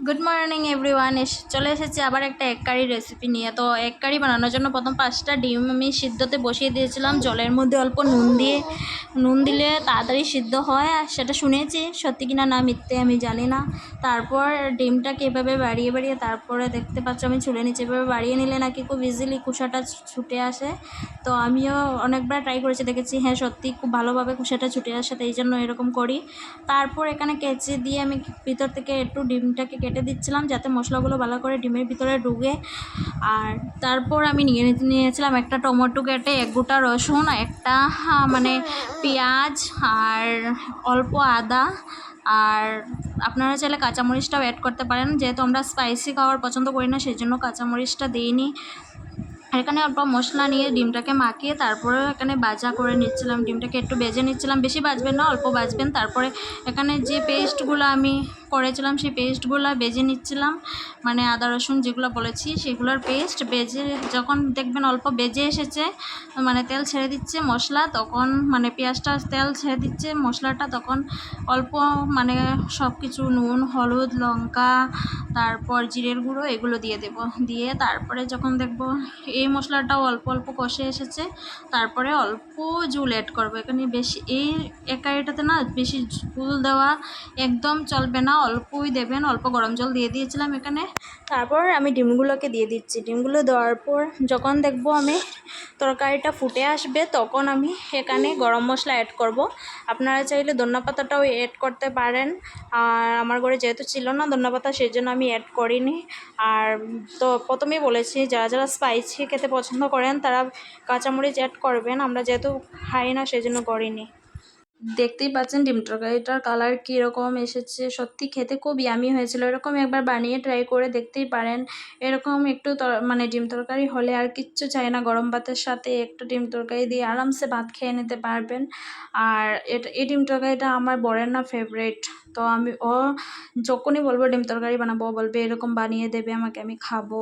Good morning everyone. চলে এসেছি আবার একটা এগ কারি রেসিপি নিয়ে। তো এগ কারি বানানোর জন্য প্রথম 5টা ডিম আমি সিদ্ধতে বসিয়ে দিয়েছিলাম জলের মধ্যে অল্প নুন দিয়ে। নুন দিলে তাড়াতাড়ি সিদ্ধ হয়, আর সেটা শুনেছি, সত্যি কিনা না মিথ্যে আমি জানি না। তারপর ডিমটাকে এভাবে বাড়িয়ে বাড়িয়ে তারপরে দেখতে পাচ্ছ আমি ছুলে নিচ্ছি। এভাবে বাড়িয়ে নিলে নাকি খুব ইজিলি কুসাটা ছুটে আসে। তো আমিও অনেকবার ট্রাই করেছি, দেখেছি হ্যাঁ সত্যি খুব ভালোভাবে কুসাটা ছুটে আসে, তাই জন্য এরকম করি। তারপর এখানে কেচি দিয়ে আমি ভিতর থেকে একটু ডিমটাকে কেটে দিচ্ছিলাম যাতে মশলাগুলো ভালো করে ডিমের ভিতরে ঢুকে। আর তারপর আমি নিয়েছিলাম একটা টমেটো কেটে, এক গোটা রসুন, একটা মানে পেঁয়াজ, আর অল্প আদা। আর আপনারা চাইলে কাঁচামরিচটাও অ্যাড করতে পারেন, যেহেতু আমরা স্পাইসি খাবার পছন্দ করি না সেই জন্য কাঁচামরিচটা দিইনি। এখানে অল্প মশলা নিয়ে ডিমটাকে মাখিয়ে তারপরে এখানে ভাজা করে নিচ্ছিলাম। ডিমটাকে একটু ভেজে নিচ্ছিলাম, বেশি ভাজবেন না, অল্প ভাজবেন। তারপরে এখানে যে পেস্টগুলো আমি করেছিলাম সেই পেস্টগুলো ভেজে নিচ্ছিলাম, মানে আদা রসুন যেগুলো বলেছি সেগুলোর পেস্ট ভেজে যখন দেখবেন অল্প ভেজে এসেছে, মানে তেল ছেড়ে দিচ্ছে মশলা, তখন মানে পেঁয়াজটা তেল ছেড়ে দিচ্ছে মশলাটা, তখন অল্প মানে সব কিছু নুন, হলুদ, লঙ্কা, তারপর জিরের গুঁড়ো এগুলো দিয়ে দেব। দিয়ে তারপরে যখন দেখব এই মশলাটাও অল্প অল্প কষে এসেছে, তারপরে অল্প জল অ্যাড করবো। এখানে বেশি এই একারিটাতে না বেশি ঝোল দেওয়া একদম চলবে না, অল্পই দেবেন। অল্প গরম জল দিয়ে দিয়েছিলাম এখানে। তারপর আমি ডিমগুলোকে দিয়ে দিচ্ছি। ডিমগুলো দেওয়ার পর যখন দেখব আমি তরকারিটা ফুটে আসবে, তখন আমি এখানে গরম মশলা অ্যাড করব। আপনারা চাইলে ধনিয়া পাতাটাও অ্যাড করতে পারেন, আর আমার ঘরে যেহেতু ছিল না ধনিয়া পাতা সেই জন্য আমি অ্যাড করিনি। আর তো প্রথমেই বলেছি যারা যারা স্পাইসি খেতে পছন্দ করেন তারা কাঁচামরিচ অ্যাড করবেন, আমরা যেহেতু খাই না সেই জন্য করিনি। দেখতেই পাচ্ছেন ডিম তরকারিটার কালার কীরকম এসেছে, সত্যি খেতে খুব ইয়ামি হয়েছিল। এরকম একবার বানিয়ে ট্রাই করে দেখতেই পারেন। এরকম একটু মানে ডিম তরকারি হলে আর কিচ্ছু চাই না, গরম ভাতের সাথে একটু ডিম তরকারি দিয়ে আরামসে ভাত খেয়ে নিতে পারবেন। আর এই ডিম তরকারিটা আমার বরের না ফেভারিট। তো ও যখনই বলবো ডিম তরকারি বানাবো বলবে এরকম বানিয়ে দেবে আমাকে, আমি খাবো।